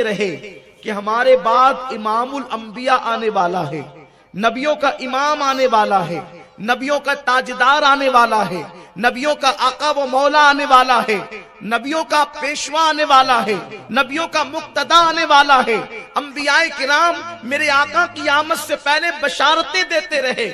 کرتے رہے کہ ہمارے بعد امام الانبیاء آنے والا ہے، نبیوں کا امام آنے والا ہے، نبیوں کا تاجدار آنے والا ہے، نبیوں کا آقا و مولا آنے والا ہے، نبیوں کا پیشوا آنے والا ہے، نبیوں کا مقتدا آنے والا ہے۔ انبیاء کرام میرے آقا کی آمد سے پہلے بشارتیں دیتے رہے،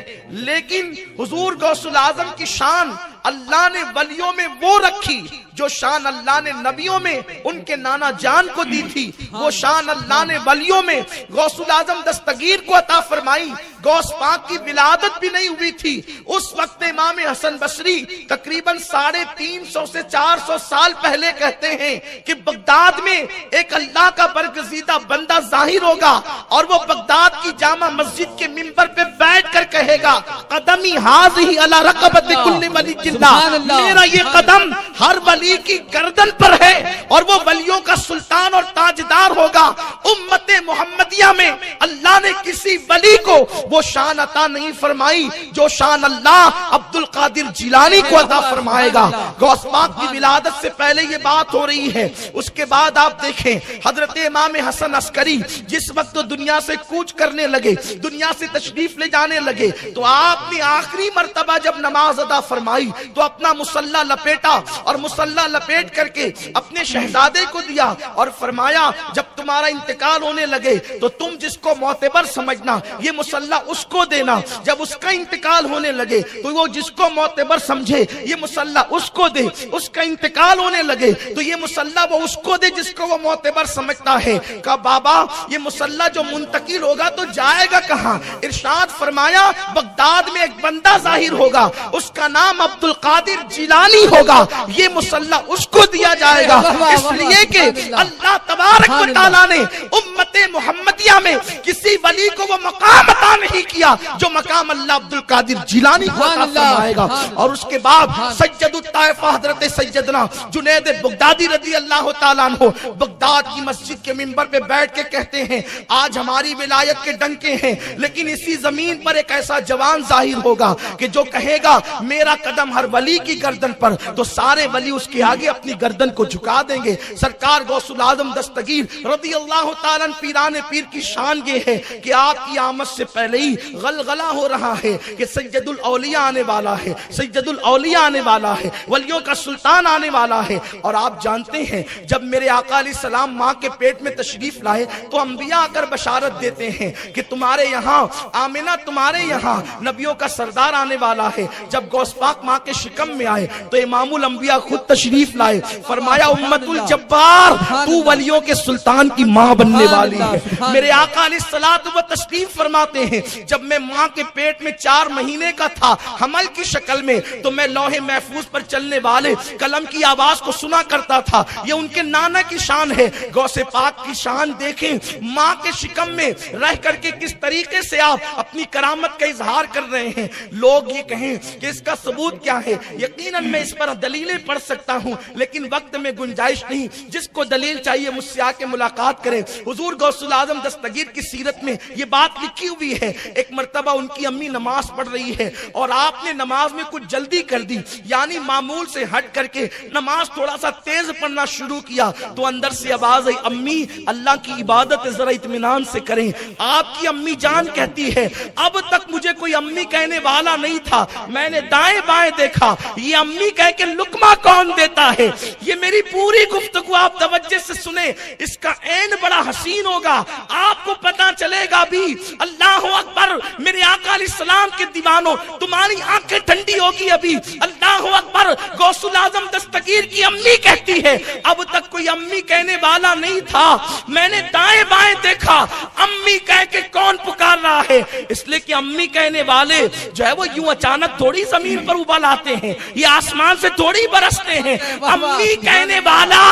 لیکن حضور غوث الاعظم کی شان اللہ نے ولیوں میں وہ رکھی جو شان اللہ نے نبیوں میں ان کے نانا جان کو دی تھی، وہ شان اللہ نے ولیوں میں غوث الاعظم دستگیر کو عطا فرمائی۔ غوث پاک کی ولادت بھی نہیں ہوئی تھی، اس وقت امام حسن بصری تقریباً 350 سے 400 سال پہلے کہتے ہیں کہ بغداد میں ایک اللہ کا برگزیدہ بندہ ظاہر ہوگا اور وہ بغداد کی جامع مسجد کے منبر پہ بیٹھ کر کہے گا قدمی ہاذہی علی رقبۃ کل ولی اللہ، میرا یہ قدم ہر ولی کی گردن پر ہے، اور وہ ولیوں کا سلطان اور تاجدار ہوگا۔ امت محمدیہ میں اللہ نے کسی ولی کو وہ شان عطا نہیں فرمائی جو شان اللہ عبد القادر جیلانی کو عطا فرمائے گا۔ غوث پاک کی ولادت سے پہلے یہ بات ہو رہی ہے۔ اس کے بعد آپ دیکھیں حضرت امام حسن عسکری جس وقت دنیا سے کوچ کرنے لگے، دنیا سے تشریف لے جانے لگے، تو آپ نے آخری مرتبہ جب نماز ادا فرمائی تو اپنا مصلی لپیٹا اور مصلی لپیٹ کر کے اپنے شہزادے کو دیا اور فرمایا جب تمہارا انتقال ہونے لگے تو تم جس کو معتبر سمجھنا یہ مصلی اس کو دینا، جب اس کا انتقال ہونے لگے تو وہ جس کو معتبر سمجھے یہ مصلی اس کو دے، اس کا انتقال ہونے لگے تو یہ مصلی وہ اس کو دے جس کو وہ معتبر سمجھتا ہے۔ کہا بابا یہ مصلی جو منتقل ہوگا تو جائے گا کہاں؟ ارشاد فرمایا بغداد میں ایک بندہ ظاہر ہوگا، اس کا نام عبد القادر جیلانی ہوگا، یہ مصلی اس کو دیا جائے گا۔ اس لیے کہ اللہ تبارک و تعالیٰ نے امت محمدیہ میں کسی ولی کو وہ مقام عطا نہیں کیا جو مقام اللہ عبد القادر جیلانی کو عطا فرمائے گا۔ اور اس کے بعد سید الطائفہ حضرت سیدنا جنید بغدادی رضی اللہ تعالیٰ عنہ بغداد کی مسجد کے منبر پہ بیٹھ کے کہتے ہیں آج ہماری ولایت کے ڈنکے ہیں، لیکن اسی زمین پر ایک ایسا جوان ظاہر ہوگا کہ جو کہے گا میرا قدم ہر ولی کی گردن پر، تو سارے ولی اس کے آگے اپنی گردن کو جھکا دیں گے۔ سرکار غوث الاعظم دستگیر رضی اللہ تعالیٰ پیران پیر کی شان یہ ہے کہ آپ کی آمد سے پہلے ہی غلغلہ ہو رہا ہے کہ سید الاولیاء آنے والا ہے، سید الاولیاء آنے والا ہے، ولیوں کا سلطان آنے والا ہے۔ اور آپ جانتے ہیں جب میرے آقا علیہ السلام ماں کے پیٹ میں تشریف لائے تو انبیاء آ کر بشارت دیتے ہیں کہ تمہارے یہاں آمنہ، تمہارے یہاں نبیوں کا سردار آنے والا ہے۔ جب غوث پاک ماں کے شکم میں آئے تو امام الانبیاء خود تشریف لائے، فرمایا امت الجبار تو ولیوں کے سلطان کی ماں بننے والی ہے۔ میرے آقا علیہ الصلوۃ و تشریف فرماتے ہیں جب میں ماں کے پیٹ میں 4 مہینے کا تھا حمل کی شکل میں تو میں لوح محفوظ پر چلنے والے قلم کی آواز کو سنا کرتا تھا۔ یہ ان کے نانا کی شان ہے۔ غوث پاک کی شان دیکھیں، ماں کے شکم میں رہ کر کے کس طریقے سے آپ اپنی کرامت کا اظہار کر رہے ہیں۔ لوگ یہ کہیں کہ اس کا ثبوت کیا ہے، یقیناً میں اس پر دلیلیں پڑھ سکتا ہوں لیکن وقت میں گنجائش نہیں۔ جس کو دلیل چاہیے مجھ سے آ کے ملاقات کریں۔ حضور غوث الاعظم دستگیر کی سیرت میں یہ بات لکھی ہوئی ہے، ایک مرتبہ ان کی امی نماز پڑھ رہی ہے اور آپ نے نماز میں کچھ جلدی کر دی، یعنی معمول سے ہٹ کر کے نماز تھوڑا سا تیز پڑھنا شروع کیا تو اندر سے آواز آئی امی اللہ کی عبادت ذرا اطمینان سے کریں۔ آپ کی امی جان کہتی ہے اب تک مجھے کوئی امی کہنے والا نہیں تھا، میں نے دائیں بائیں دیکھا، یہ امی کہہ کے لقمہ کون دیتا ہے؟ یہ میری پوری گفتگو آپ توجہ سے سنیں، اس کا عین بڑا حسین ہوگا، آپ کو پتا چلے گا بھی۔ اللہ اکبر، میرے آقا علیہ السلام کے دیوانوں تمہاری آنکھیں ٹھنڈی ہوگی ابھی۔ اللہ اکبر، غوث الاعظم دستگیر کی امی کہتی ہے اب تک کوئی امی کہنے والا نہیں تھا، میں نے دائیں بائیں دیکھا، امی کہہ کے کون پکار رہا ہے؟ اس لیے کہ امی کہنے والے جو ہے وہ یوں اچانک تھوڑی زمین پر ابل آتے ہیں، یہ آسمان سے تھوڑی برستے ہیں۔ امی کہنے والا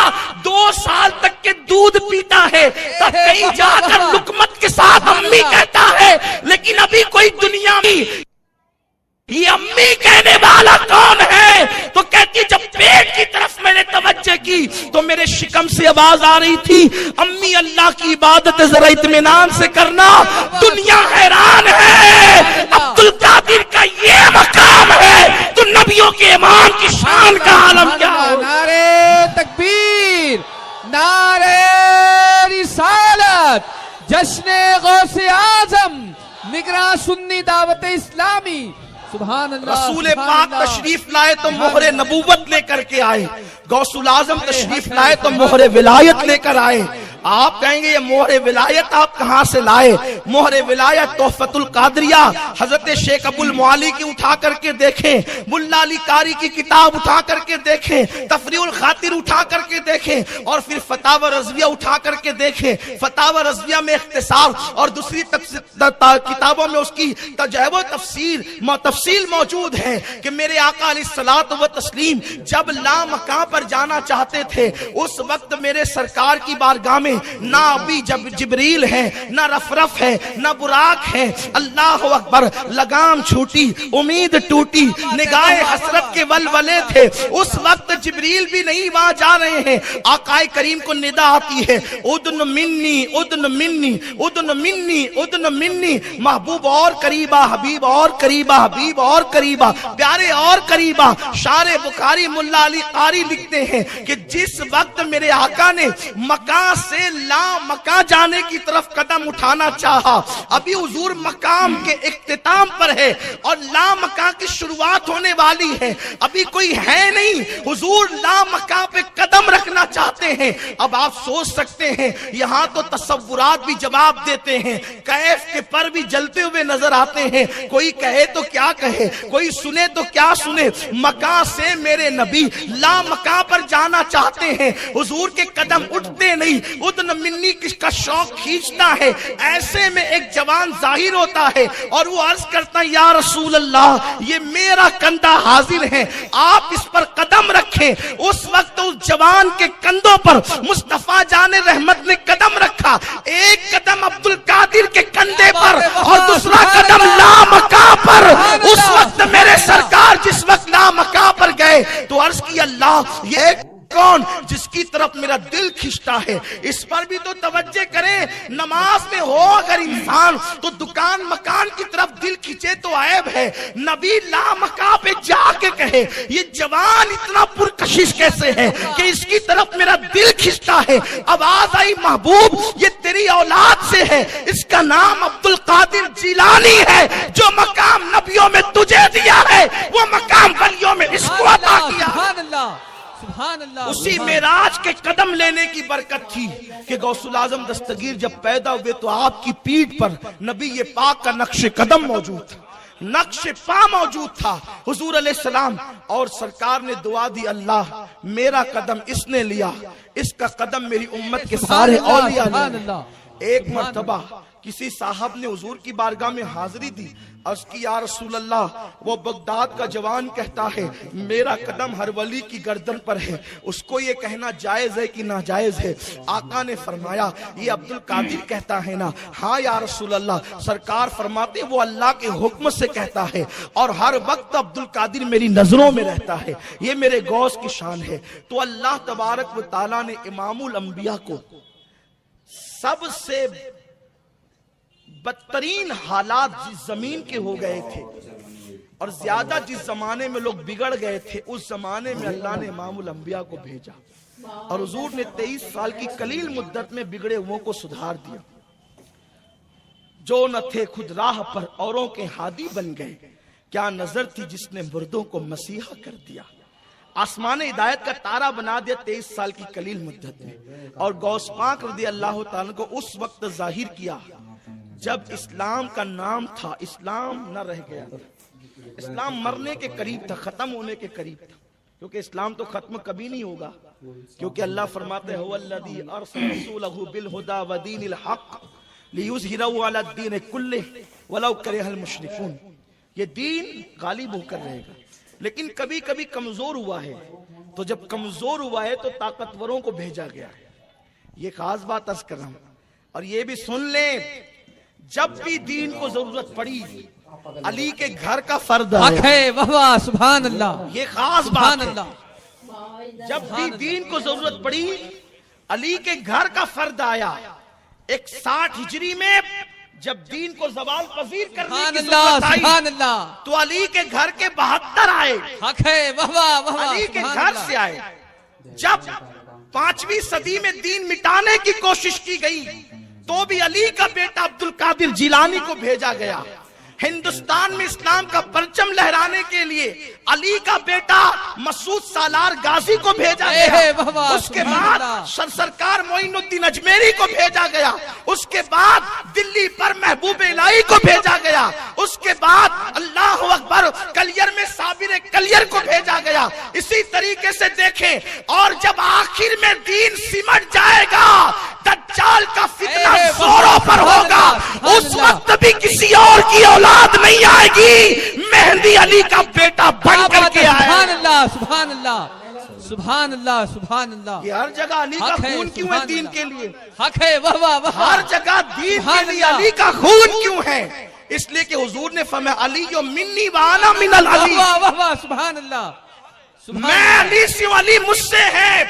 2 سال تک کے دودھ پیتا ہے تب کہیں جا کر لقمت کے ساتھ امی کہتا ہے، لیکن ابھی کوئی دنیا میں یہ امی کہنے والا کون ہے؟ تو کہتی جب پیٹ کی طرف میں نے توجہ کی تو میرے شکم سے آواز آ رہی تھی امی اللہ کی عبادت ذرا اطمینان سے کرنا، دنیا حیران ہے، عبد القادر کا یہ مقام ہے تو نبیوں کے امام کی شان کا عالم کیا ہو۔ نعرہ تکبیر، نعرہ رسالت۔ جشن غوث اعظم نگراں سنی دعوت اسلامی. سبحان اللہ. رسول پاک تشریف لائے تو مہر نبوت لے کر کے آئے. غوث الاعظم تشریف لائے تو مہر ولایت لے کر آئے. آپ کہیں گے یہ مہر ولایت آپ کہاں سے لائے؟ مہر ولایت تحفۃ القادریہ حضرت شیخ ابو المعالی کی اٹھا کر کے دیکھیں، ملا علی قاری کی کتاب اٹھا کر کے دیکھیں، تفریح الخاطر اٹھا کر کے دیکھیں، اور پھر فتاوی رضویہ اٹھا کر کے دیکھیں. فتاوی رضویہ میں اختصار اور دوسری کتابوں میں اس کی تجزیہ و تفصیل موجود ہے کہ میرے آقا علیہ الصلوۃ والتسلیم جب لامکاں پر جانا چاہتے تھے اس وقت میرے سرکار کی بارگاہ میں نہ ابھی جبریل ہے، نہ رفرف ہے، نہ براق ہے. اللہ اکبر. لگام چھوٹی، امید ٹوٹی، نگاہ حسرت کے ولولے تھے. اس وقت جبریل بھی نہیں وہاں جا رہے ہیں. آقا کریم کو ندا آتی ہے ادن منی ادن منی ادن منی ادن منی. محبوب اور قریبا، حبیب اور قریبا، حبیب اور قریبا، پیارے اور قریبا. شار بخاری ملا علی قاری لکھتے ہیں کہ جس وقت میرے آقا نے مکان سے لا مکان جانے کی طرف قدم اٹھانا چاہا، ابھی حضور مقام کے اختتام پر ہے اور لا مکان کی شروعات ہونے والی ہے، ابھی کوئی ہے نہیں. حضور لا مکان پہ قدم رکھنا چاہتے ہیں. اب آپ سوچ سکتے ہیں یہاں تو تصورات بھی جواب دیتے ہیں، کیف کے پر بھی جلتے ہوئے نظر آتے ہیں. کوئی کہے تو کیا کہے، کوئی سنے تو کیا سنے. مکان سے میرے نبی لا مکان پر جانا چاہتے ہیں، حضور کے قدم اٹھتے نہیں. ادن منی کا شوق کھینچتا ہے. ایسے میں ایک جوان ظاہر ہوتا ہے اور وہ عرض کرتا ہے یا رسول اللہ یہ میرا کندھا حاضر ہے، آپ اس پر قدم رکھیں. اس وقت اس جوان کے کندھوں پر مصطفیٰ جان رحمت نے قدم رکھا. ایک قدم عبد القادر کے کندھے پر اور دوسرا قدم لامکاں پر. اس وقت میرے سرکار جس وقت لامکاں پر گئے تو عرض کی اللہ یہ کون جس کی طرف میرا دل کھنچتا ہے. اس پر بھی تو توجہ کریں. نماز میں ہو اگر انسان تو دکان مکان کی طرف دل کھینچے تو عیب ہے. نبی لا مکان پہ جا کے کہے یہ جوان اتنا پرکشش کیسے ہے کہ اس کی طرف میرا دل کھنچتا ہے. آواز آئی محبوب یہ تیری اولاد سے ہے، اس کا نام عبد القادر جیلانی ہے. جو مقام نبیوں میں تجھے دیا ہے وہ مقام ولیوں میں اس کو عطا کیا. سبحان اللہ. سبحان اللہ. اسی معراج کے قدم لینے کی برکت تھی کہ غوث الاعظم دستگیر جب پیدا ہوئے تو آپ کی پیٹھ پر نبی پاک کا نقش قدم موجود تھا، نقش پا موجود تھا حضور علیہ السلام. اور سرکار نے دعا دی اللہ میرا قدم اس نے لیا، اس کا قدم میری امت کے سارے اولیاء نے. ایک مرتبہ کسی صاحب نے حضور کی بارگاہ میں حاضری دی. عرض کی یا رسول اللہ وہ بغداد کا جوان کہتا ہے میرا قدم ہر ولی کی گردن پر ہے، اس کو یہ کہنا جائز ہے کہ ناجائز ہے؟ آقا نے فرمایا یہ عبد القادر کہتا ہے نا. ہاں یا رسول اللہ. سرکار فرماتے وہ اللہ کے حکم سے کہتا ہے اور ہر وقت عبد القادر میری نظروں میں رہتا ہے، یہ میرے غوث کی شان ہے. تو اللہ تبارک و تعالیٰ نے امام الانبیاء کو سب سے بدترین حالات جس زمین کے ہو گئے تھے اور زیادہ جس زمانے میں لوگ بگڑ گئے تھے اس زمانے میں اللہ نے امام الانبیاء کو بھیجا اور حضور نے 23 سال کی قلیل مدت میں بگڑے ہوئوں کو سدھار دیا. جو نہ تھے خود راہ پر اوروں کے ہادی بن گئے، کیا نظر تھی جس نے مردوں کو مسیحا کر دیا. آسمان ہدایت کا تارا بنا دیا 23 سال کی قلیل مدت میں. اور غوث پاک رضی اللہ تعالیٰ کو اس وقت ظاہر کیا جب اسلام کا نام تھا، اسلام نہ رہ گیا. اسلام مرنے کے قریب تھا، ختم ہونے کے قریب تھا، کیونکہ اسلام تو ختم کبھی نہیں ہوگا. کیونکہ اللہ فرماتے ہیں هو الذی ارسل رسولہ بالہدی ودین الحق لیظہرہ علی الدین کلہ ولو کرہ المشرکون. یہ دین غالب ہو کر رہے گا، لیکن کبھی کبھی کمزور ہوا ہے. تو جب کمزور ہوا ہے تو طاقتوروں کو بھیجا گیا ہے. یہ خاص بات عرض کر رہا ہوں. اور یہ بھی سن لیں جب بھی دین کو ضرورت پڑی علی کے گھر کا فرد ہے. سبحان اللہ. یہ خاص بات ہے. جب بھی دین کو ضرورت پڑی علی کے گھر کا فرد آیا. 61 ہجری میں جب دین کو زوال پذیر کرنے کی ضرورت آئی تو علی کے گھر کے 72 آئے. علی کے گھر سے آئے. جب 5ویں صدی میں دین مٹانے کی کوشش کی گئی تو بھی علی کا بیٹا عبد القادر جیلانی کو بھیجا گیا. ہندوستان میں اسلام کا پرچم لہرانے کے لیے علی کا بیٹا مسعود سالار غازی کو بھیجا گیا. اس کے بعد سرکار معین الدین اجمیری کو بھیجا گیا. اس کے بعد دلی پر محبوب الہی کو بھیجا گیا. اس کے بعد اللہ اکبر کلیر میں صابر کلیر کو بھیجا گیا. اسی طریقے سے دیکھیں. اور جب آخر میں دین سمٹ جائے گا، دجال کا فتنہ زوروں پر ہوگا، اس وقت بھی کسی اور کی اولاد نہیں آئے گی، مہدی علی کا بیٹا بن کر کے آئے. سبحان اللہ، سبحان اللہ، سبحان اللہ، سبحان اللہ. یہ ہر جگہ علی کا خون کیوں ہے؟ دین کے لیے حق ہے. واہ واہ واہ. ہر جگہ دین کے لیے علی کا خون کیوں ہے؟ اس لیے کہ حضور نے فرمایا علی جو منی وانا من العلی. واہ واہ واہ. سبحان اللہ. میں علی سے ہوں، علی مجھ سے ہے.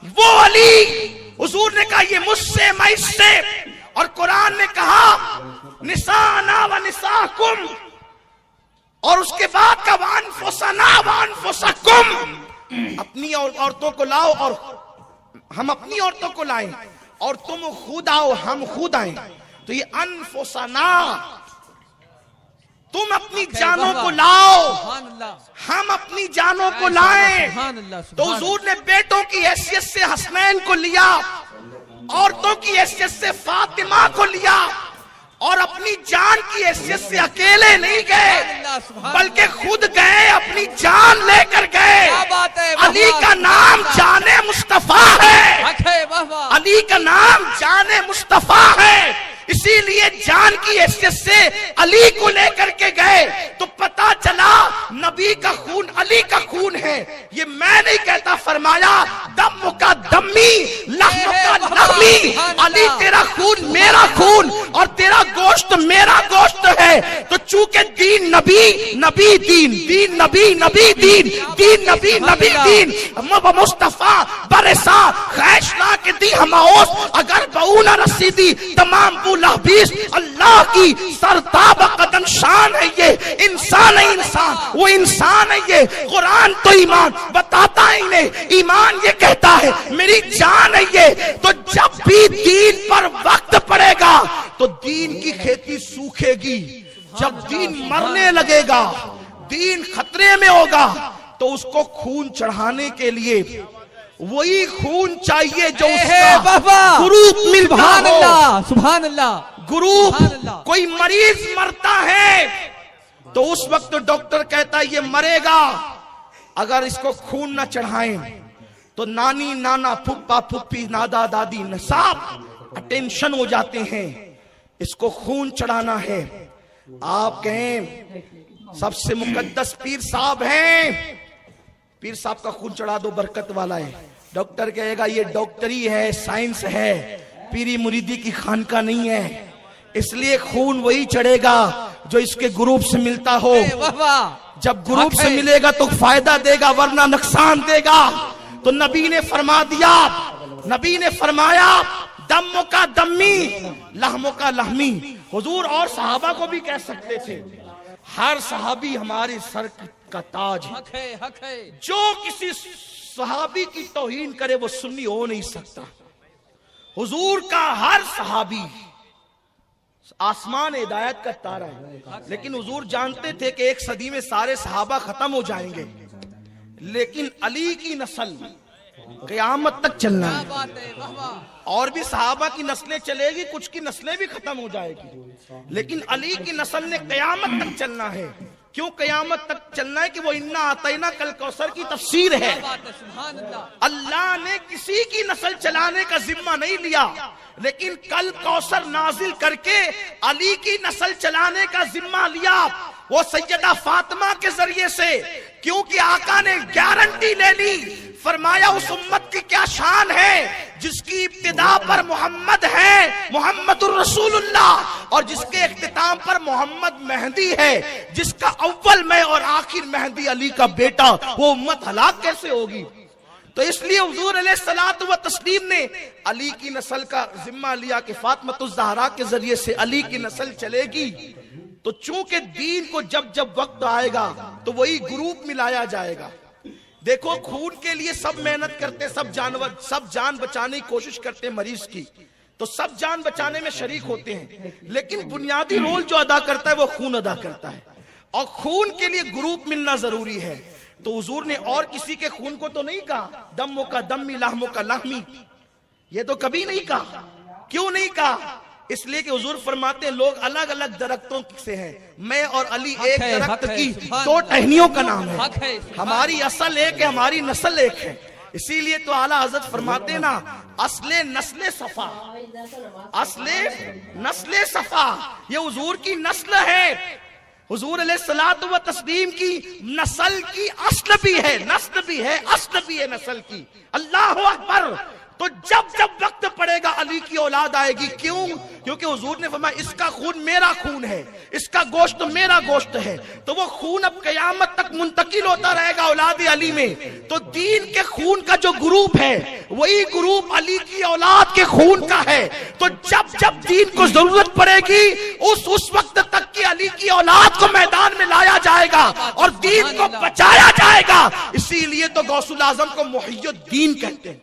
وہ علی، حضور نے کہا یہ مجھ سے، میں اس سے. اور قرآن نے کہا نسانا و نساکم، اور اس کے بعد کا وانفسنا وانفسکم، اپنی عورتوں کو لاؤ اور ہم اپنی عورتوں کو لائیں، اور تم خود آؤ ہم خود آئیں. تو یہ انفسنا، تم اپنی جانوں کو لاؤ ہم اپنی جانوں کو لائیں. تو حضور نے بیٹوں کی حیثیت سے حسنین کو لیا، عورتوں کی حیثیت سے فاطمہ کو لیا، اور اپنی جان کی حیثیت سے اکیلے نہیں گئے بلکہ خود گئے، اپنی جان لے کر گئے. علی کا نام جان مصطفیٰ ہے، علی کا نام جان مصطفیٰ ہے. اسی لیے جان کی حیثیت سے علی کو لے کر کے گئے تو پتا چلا نبی کا خون علی کا خون ہے. یہ میں نہیں کہتا، فرمایا دم کا دمی لحم کا لحمی. علی تیرا خون میرا خون اور تیرا گوشت میرا گوشت ہے. تو چونکہ دین نبی، نبی دین، دین نبی، نبی دین، دین نبی، نبی دین، مصطفیٰ برسا خیش لا کے دی ہماؤس اگر بہونا رسیدی تمام لحبیس. اللہ کی سرتاب قدم شان ہے. یہ انسان ہے، انسان وہ انسان ہے. یہ قرآن تو ایمان بتاتا ہی نہیں، ایمان یہ کہتا ہے میری جان ہے. یہ تو جب بھی دین پر وقت پڑے گا تو دین کی کھیتی سوکھے گی. جب دین مرنے لگے گا، دین خطرے میں ہوگا، تو اس کو خون چڑھانے کے لیے وہی خون چاہیے جو اس کا گروپ ملتا ہو. سبحان اللہ. گروپ کوئی مریض مرتا ہے تو اس وقت ڈاکٹر کہتا ہے یہ مرے گا، اگر اس کو خون نہ چڑھائیں تو نانی نانا پھپا پھپھی دادا دادی نصاب اٹینشن ہو جاتے ہیں. اس کو خون چڑھانا ہے. آپ کہیں سب سے مقدس پیر صاحب ہیں، پیر صاحب کا خون چڑھا دو برکت والا ہے. ڈاکٹر کہے گا یہ ڈاکٹری ہے، سائنس ہے، پیری مریدی کی خانقاہ نہیں ہے. اس لیے خون وہی چڑھے گا جو اس کے گروپ سے ملتا ہو. جب گروپ سے ملے گا تو فائدہ دے گا ورنہ نقصان دے گا. تو نبی نے فرما دیا، نبی نے فرمایا دم کا دمی لحموں کا لحمی. حضور اور صحابہ کو بھی کہہ سکتے تھے ہر صحابی ہمارے سر کا تاج ہے. جو کسی صحابی کی توہین کرے وہ سنی ہو نہیں سکتا. حضور کا ہر صحابی آسمان ہدایت کا تارا ہے. لیکن حضور جانتے تھے کہ ایک صدی میں سارے صحابہ ختم ہو جائیں گے، لیکن علی کی نسل قیامت تک چلنا ہے. اور بھی صحابہ کی نسلیں چلے گی، کچھ کی نسلیں بھی ختم ہو جائے گی، لیکن علی کی نسل نے قیامت تک چلنا ہے. کیوں قیامت تک چلنا ہے؟ کہ وہ انا اعطینا کل کوثر کی تفسیر ہے. اللہ نے کسی کی نسل چلانے کا ذمہ نہیں لیا، لیکن کل کوثر نازل کر کے علی کی نسل چلانے کا ذمہ لیا. وہ سیدہ فاطمہ کے ذریعے سے، کیونکہ آقا نے گارنٹی لے لی. فرمایا اس امت کی کیا شان ہے جس کی ابتدا پر محمد ہے، محمد الرسول اللہ، اور جس کے اختتام پر محمد مہدی ہے، جس کا اول میں اور آخر مہدی علی کا بیٹا. وہ امت ہلاک کیسے ہوگی؟ تو اس لیے حضور علیہ الصلوۃ والتسلیم نے علی کی نسل کا ذمہ لیا کہ فاطمۃ الزہرا کے ذریعے سے علی کی نسل چلے گی. تو چونکہ دین کو جب جب وقت آئے گا تو وہی گروپ ملایا جائے گا. دیکھو خون کے لیے سب محنت کرتے، سب جان بچانے کی کوشش کرتے مریض کی. تو سب جان بچانے میں شریک ہوتے ہیں، لیکن بنیادی رول جو ادا کرتا ہے وہ خون ادا کرتا ہے، اور خون کے لیے گروپ ملنا ضروری ہے۔ تو حضور نے اور کسی کے خون کو تو نہیں کہا دموں کا دمی لحموں کا لحمی، یہ تو کبھی نہیں کہا۔ کیوں نہیں کہا؟ اس لیے کہ حضور فرماتے ہیں لوگ الگ الگ درختوں سے ہیں، میں اور علی ایک درخت کی دو ٹہنیوں کا نام ہے، ہماری اصل ایک ہے، ہماری نسل ایک ہے۔ اسی لیے تو اعلیٰ حضرت فرماتے ہیں نا اصل نسل صفا، اصل نسل صفا، یہ حضور کی نسل ہے، حضور علیہ الصلوۃ و تسلیم کی نسل کی اصل بھی ہے، نسل بھی ہے، اصل بھی ہے نسل کی۔ اللہ اکبر۔ تو جب جب وقت پڑے گا علی کی اولاد آئے گی، کیوں؟ کیونکہ حضور نے فرمایا اس کا خون میرا خون ہے، اس کا گوشت میرا گوشت ہے، تو وہ خون اب قیامت تک منتقل ہوتا رہے گا اولاد علی میں۔ تو دین کے خون کا جو گروپ ہے وہی گروپ علی کی اولاد کے خون کا ہے۔ تو جب جب دین کو ضرورت پڑے گی اس وقت تک کہ علی کی اولاد کو میدان میں لایا جائے گا اور دین کو بچایا جائے گا۔ اسی لیے تو غوث الاعظم کو محی الدین کہتے ہیں۔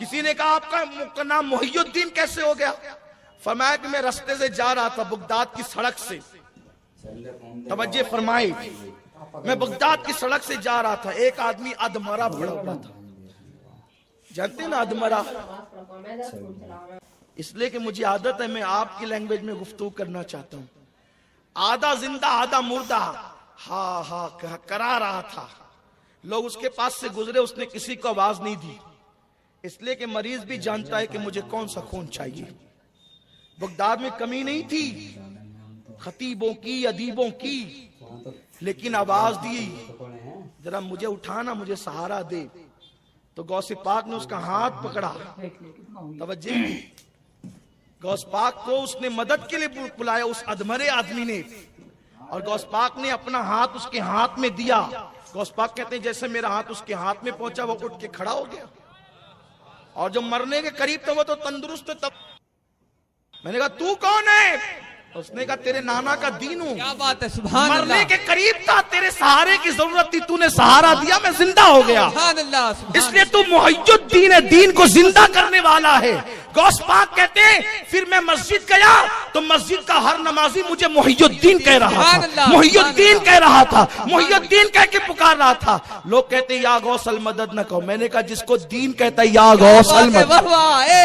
کسی نے کہا آپ کا نام محی الدین کیسے ہو گیا؟ فرمایا کہ میں رستے سے جا رہا تھا بغداد کی سڑک سے، توجہ فرمائی، میں بغداد کی سڑک سے جا رہا تھا، ایک آدمی ادمرا پڑا ہوا تھا، جانتے ہیں نا ادمرا؟ اس لیے کہ مجھے عادت ہے میں آپ کی لینگویج میں گفتگو کرنا چاہتا ہوں۔ آدھا زندہ آدھا مردہ ہاں ہاں کرا رہا تھا، لوگ اس کے پاس سے گزرے، اس نے کسی کو آواز نہیں دی، اس لیے کہ مریض بھی جانتا ہے کہ مجھے کون سا خون چاہیے۔ بغداد میں کمی نہیں تھی خطیبوں کی، ادیبوں کی، لیکن آواز دی ذرا مجھے اٹھانا، مجھے سہارا دے۔ تو غوث پاک نے اس کا ہاتھ پکڑا، توجہ، غوث پاک کو اس نے مدد کے لیے بلایا اس ادمرے آدمی نے، اور غوث پاک نے اپنا ہاتھ اس کے ہاتھ میں دیا۔ غوث پاک کہتے ہیں جیسے میرا ہاتھ اس کے ہاتھ میں پہنچا وہ اٹھ کے کھڑا ہو گیا، اور جو مرنے کے قریب تھا وہ تو تندرست تھا۔ میں نے کہا تو کون ہے؟ اس نے کہا تیرے نانا کا دین ہوں۔ کیا بات ہے، سبحان اللہ۔ مرنے کے قریب تھا، تیرے سہارے کی ضرورت تھی، تو نے سہارا دیا، میں زندہ ہو گیا۔ سبحان اللہ، اس لیے تو محی الدین ہے، دین کو زندہ کرنے والا ہے۔ غوث پاک کہتے ہیں پھر میں مسجد گیا تو مسجد کا ہر نمازی مجھے محی الدین کہہ رہا تھا، محی الدین کہہ رہا تھا، محی الدین کہہ کے پکار رہا تھا۔ لوگ کہتے ہیں یا غوث المدد نہ کہو، میں نے کہا جس کو دین کہتا ہے یا غوث المدد،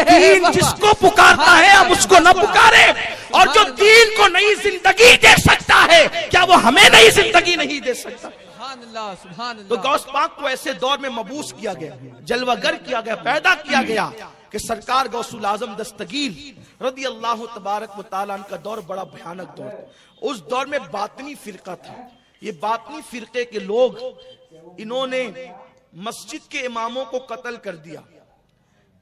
دین جس کو پکارتا ہے اب اس کو نہ پکارے، اور جو دین کو نئی زندگی دے سکتا ہے کیا وہ ہمیں نئی زندگی نہیں دے سکتا؟ تو غوث پاک کو ایسے دور میں مبعوث کیا گیا، جلوہ گر کیا گیا، پیدا کیا گیا کہ سرکار غوث الاعظم دستگیر رضی اللہ تبارک و تعالیٰ عنہ کا دور بڑا بھیانک دور تھا۔ اس دور میں باطنی فرقہ تھا، یہ باطنی فرقے کے لوگ انہوں نے مسجد کے اماموں کو قتل کر دیا،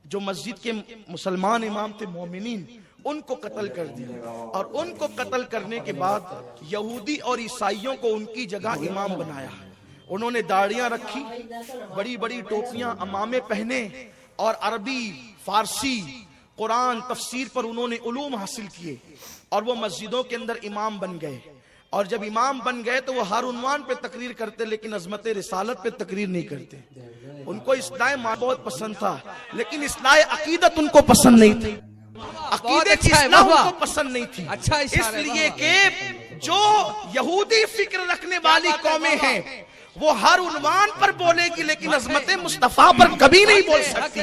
جو مسجد کے مسلمان امام تھے مومنین ان کو قتل کر دیا، اور ان کو قتل کرنے کے بعد یہودی اور عیسائیوں کو ان کی جگہ امام بنایا۔ انہوں نے داڑیاں رکھی، بڑی بڑی ٹوپیاں امامے پہنے، اور عربی، فارسی، قرآن، تفسیر پر انہوں نے علوم حاصل کیے، اور وہ مسجدوں کے اندر امام بن گئے۔ اور جب امام بن گئے تو وہ ہر عنوان پہ تقریر کرتے لیکن عظمت رسالت پہ تقریر نہیں کرتے۔ ان کو اصلاح مال بہت پسند تھا لیکن اصلاح عقیدت ان کو پسند نہیں تھی، عقیدے کی اصلاح ان کو پسند نہیں تھی۔ اس لیے کہ جو یہودی فکر رکھنے والی قومیں ہیں وہ ہر عنوان پر بولے گی لیکن عظمت مصطفیٰ پر کبھی نہیں بول سکتی،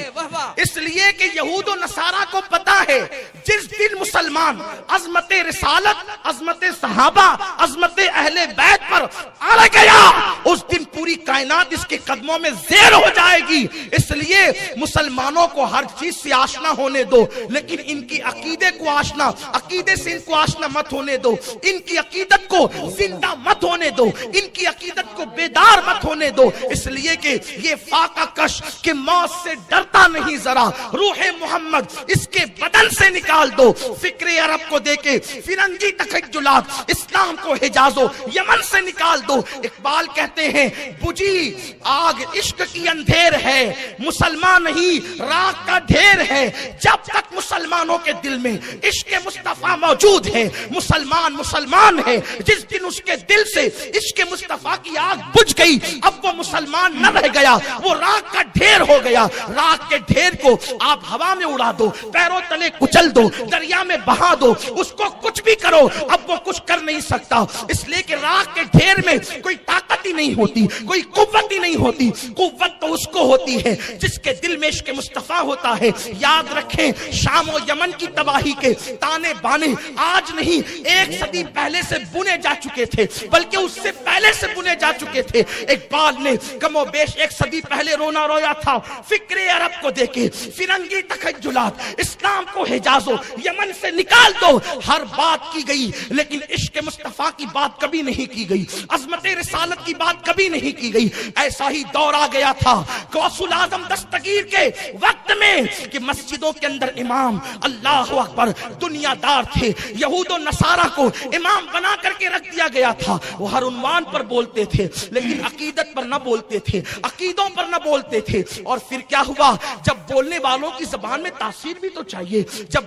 اس لیے کہ یہود و نصارہ کو پتا ہے جس دن مسلمان عظمت رسالت، عظمت صحابہ، عظمت اہل بیت پر آ گیا اس دن پوری کائنات اس کے قدموں میں زیر ہو جائے گی۔ اس لیے مسلمانوں کو ہر چیز سے آشنا ہونے دو لیکن ان کی عقیدے کو آشنا، عقیدے سے ان کو آشنا مت ہونے دو، ان کی عقیدت کو زندہ مت ہونے دو، ان کی عقیدت کو بیدار مت ہونے دو، اس لیے کہ یہ فاقہ کش کہ موت سے ڈرتا نہیں ذرا، روح محمد اس کے بدن سے نکال دو، فکر عرب کو دے کے فرنگی تخیلات اسلام کو حجاز و یمن سے نکال دو۔ اقبال کہتے ہیں بجھی آگ عشق کی اندھیر ہے، مسلمان نہیں راگ کا ڈھیر ہے، جب تک مسلمانوں کے دل میں عشق مصطفیٰ موجود ہے، مسلمان ہے، جس دن اس کے دل سے عشق مصطفیٰ کی آگ بجھ گئی، اب وہ مسلمان نہ رہ گیا، وہ راکھ کا ڈھیر ہو گیا۔ راکھ کے ڈھیر کو آپ ہوا میں اڑا دو، پیروں تلے کچل دو، دریا میں بہا دو، اس کو کچھ بھی کرو، اب وہ کچھ کر نہیں سکتا، اس لیے کہ راکھ کے ڈھیر میں کوئی طاقت ہی نہیں ہوتی، کوئی قوت ہی نہیں ہوتی۔ قوت تو اس کو ہوتی ہے جس کے دل میں عشق مصطفیٰ ہوتا ہے۔ یاد رکھیں، شام و یمن کی تباہی کے تانے بانے آج نہیں، 1 صدی پہلے سے بنے جا چکے تھے، بلکہ اس سے پہلے سے بنے جا چکے تھے۔ اقبال نے کم و بیش 1 صدی پہلے رونا رویا تھا فکر عرب کو دیکھے، فرنگی تخیلات، اسلام کو حجاز و یمن سے نکال دو، ہر بات کی گئی لیکن عشق مصطفیٰ کی بات کبھی نہیں کی گئی، عظمت رسالت کی بات کبھی نہیں کی گئی۔ ایسا ہی دور آ گیا تھا غوث الاعظم دستگیر کے وقت میں کہ مسجدوں کے اندر امام اللہ اکبر دنیا دار تھے، یہود و نصارہ کو امام بنا کر کے رکھ دیا گیا تھا، وہ ہر عنوان پر بولتے تھے لیکن عقیدت پر نہ بولتے تھے، عقیدوں پر نہ بولتے تھے۔ اور پھر کیا ہوا، جب بولنے والوں کی زبان میں تاثیر بھی تو چاہیے، جب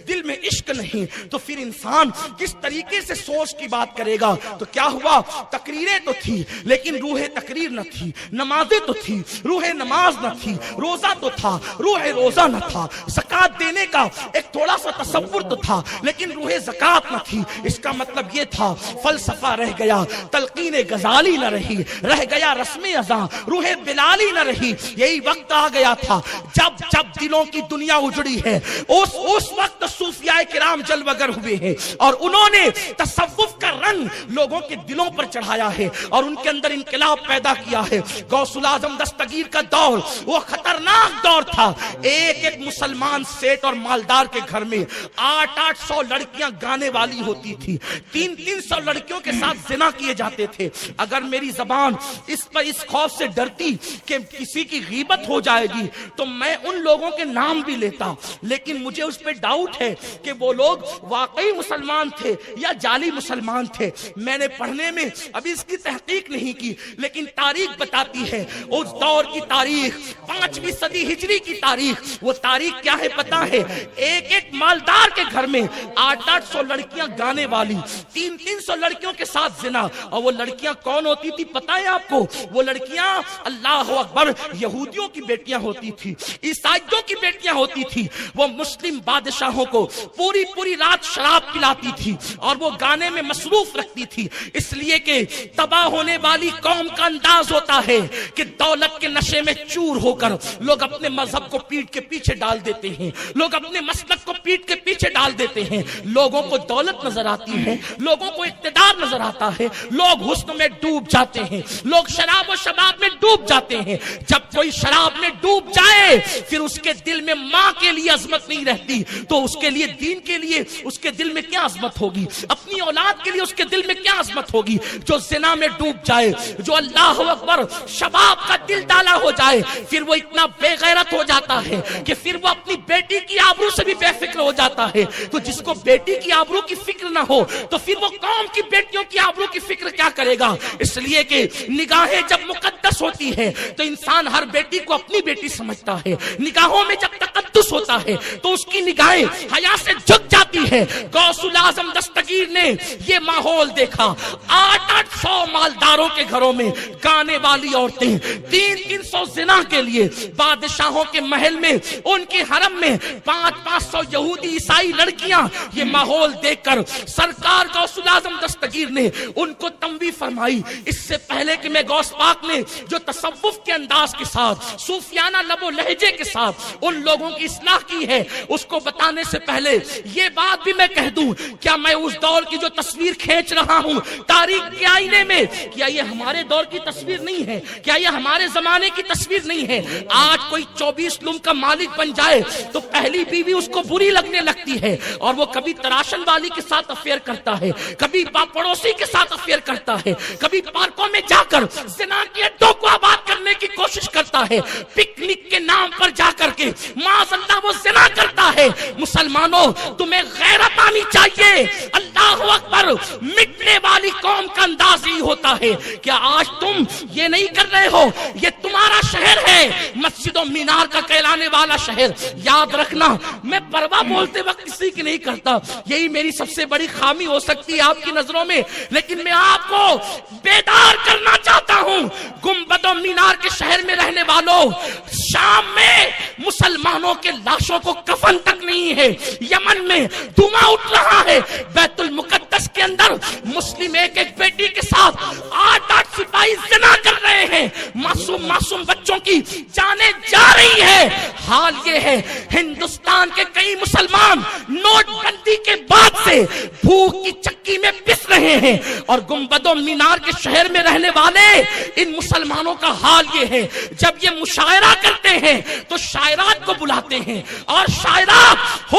دل میں عشق نہیں تو پھر انسان کس طریقے سے سوچ کی بات کرے گا۔ تو کیا ہوا، تقریریں تو تھی لیکن روح تقریر نہ تھی، نمازیں تو تھی روح نماز نہ تھی، روزہ تو تھا روح روزہ نہ تھا، زکات دینے کا ایک تھوڑا سا تصور تو تھا لیکن روح زکات نہ تھی۔ اس کا مطلب یہ تھا فلسفہ رہ گیا، تلقین غزالی نہ رہی، رہ گیا رسم اذاں، روح بلالی نہ رہی۔ یہی وقت آ گیا تھا جب دلوں کی دنیا اجڑی ہے، اس وقت صوفیاء کرام جلوگر ہوئے ہیں اور انہوں نے تصوف کا رنگ لوگوں کے دلوں پر چڑھایا ہے اور ان کے اندر انقلاب پیدا کیا ہے۔ غوث الاعظم دستگیر کا دور وہ خطرناک دور تھا، ایک مسلمان سیٹ اور مالدار کے گھر میں 800 لڑکیاں گانے والی ہوتی تھی، 300 لڑکیوں کے ساتھ زنا کیے جاتے تھے۔ اگر میری زبان اس خوف سے ڈرتی کہ کسی کی غیبت ہو جائے گی تو میں ان لوگوں کے نام بھی لیتا، لیکن مجھے اس پہ ڈاؤٹ ہے کہ وہ لوگ واقعی مسلمان تھے یا جعلی مسلمان تھے۔ میں نے پڑھنے میں ابھی اس کی تحقیق نہیں کی لیکن تاریخ بتاتی ہے، اس دور کی تاریخ 5ویں صدی ہجری کی تاریخ، وہ تاریخ کیا ہے پتا ہے، ایک مالدار کے گھر میں 800 لڑکیاں گانے والی، 300 لڑکیوں کے ساتھ زنا۔ اور وہ لڑکیاں کون ہوتی تھی پتا ہے آپ کو، وہ لڑکیاں اللہ اکبر یہودیوں کی بیٹیاں ہوتی تھی، عیسائیوں کی بیٹیاں ہوتی تھی۔ وہ مسلم بادشاہوں کو پوری رات شراب پلاتی تھی اور وہ گانے میں مصروف رکھتی تھی، اس لیے کہ تباہ ہونے والی قوم کا انداز ہوتا ہے کہ دولت کے نشے میں چور ہو کر لوگ اپنے مذہب کو پیٹ کے پیچھے ڈال دیتے ہیں، لوگ اپنے مسلک کو پیٹ کے پیچھے ڈال دیتے ہیں۔ لوگوں کو دولت نظر آتی ہے، لوگوں کو اقتدار نظر آتا ہے، لوگ حسن میں ڈوب جاتے ہیں، لوگ شراب و شباب میں ڈوب جاتے ہیں۔ جب کوئی شراب میں ڈوب جائے پھر اس کے دل میں ماں کے لیے عظمت نہیں رہتی تو اس کے لیے دین کے لیے اس کے دل میں کیا عظمت ہوگی، اپنی اولاد کے لیے اس کے دل میں کیا عظمت ہوگی۔ جو زنا میں ڈوب جائے، جو اللہ اکبر شباب کا دل ڈالا ہو جائے، پھر وہ اتنا بے غیرت ہو جاتا ہے کہ پھر وہ اپنی بیٹی کی آبرو سے بھی بے فکر ہو جاتا ہے۔ تو جس کو بیٹی کی آبرو کی فکر نہ ہو تو پھر وہ قوم کی بیٹیوں کی آبرو کی فکر کیا کرے گا۔ اس لیے کہ نگاہیں جب مقدس ہوتی ہے تو انسان ہر بیٹی کو اپنی بیٹی سمجھتا ہے، نگاہوں میں جب تقدس ہوتا ہے تو اس کی نگاہیں حیا سے جھک جاتی ہے۔ غوث الاعظم دستگیر نے یہ ماحول دیکھا، 800 مالداروں کے گھروں میں گانے والی عورتیں، 300 زنا کے لیے بادشاہوں کے محل میں، ان کے حرم میں 500 یہودی عیسائی لڑکیاں۔ یہ ماحول دیکھ کر سرکار غوث الاعظم دستگیر نے ان کو تنبیہ فرمائی۔ اس سے پہلے کہ میں غوث پاک نے جو تصوف کے انداز کے ساتھ، صوفیانہ لب و لہجے کے ساتھ ان لوگوں کی اصلاح کی ہے، اس کو بتانے سے پہلے یہ بات بھی میں کہہ دوں، کیا میں اس دور کی جو تصویر کھینچ رہا ہوں تاریخ کے آئینے میں، کیا یہ ہمارے دور کی تصویر نہیں ہے؟ کیا یہ ہمارے زمانے کی تصویر نہیں ہے؟ آج کوئی 24 لوم کا مالک بن جائے تو پہلی بیوی اس کو بری لگنے لگتی ہے اور وہ کبھی تراشن والی کے ساتھ افیئر کرتا ہے، کبھی پڑوسی کے ساتھ افیئر کرتا ہے، کبھی پارکوں میں جا کر زنا کے اڈوں کو آباد کرنے کی کوشش کرتا ہے، پکنک کے نام پر جا کر کے معاذ اللہ وہ زنا کرتا ہے۔ مسلمانوں تمہیں غیرت آنی چاہیے، اللہ اکبر، مٹ پیٹنے والی قوم کا انداز ہی ہوتا ہے کہ آج تم یہ نہیں کر رہے ہو، یہ تمہارا شہر ہے، مسجد و مینار کا کہلانے والا شہر. یاد رکھنا میں پرواہ بولتے وقت کسی کی نہیں کرتا، یہی میری سب سے بڑی خامی ہو سکتی ہے آپ کی نظروں میں، لیکن میں آپ کو بیدار کرنا چاہتا ہوں. گنبد و مینار کے شہر میں رہنے والوں، شام میں مسلمانوں کے لاشوں کو کفن تک نہیں ہے، یمن میں دھواں اٹھ رہا ہے، بیت المقدس کے اندر مسلم ایک ایک بیٹی کے ساتھ 8 سپاہی زنا کر رہے ہیں، معصوم بچوں کی جانیں جا رہی ہے. حال یہ ہے ہندوستان کے کئی مسلمان نوٹ بندی کے بعد سے بھوک کی چکی میں پس رہے ہیں، اور گنبد و مینار کے شہر میں رہنے والے ان مسلمانوں کا حال یہ ہے جب یہ مشاعرہ کرتے ہیں تو شاعرات کو بلاتے ہیں، اور شاعرات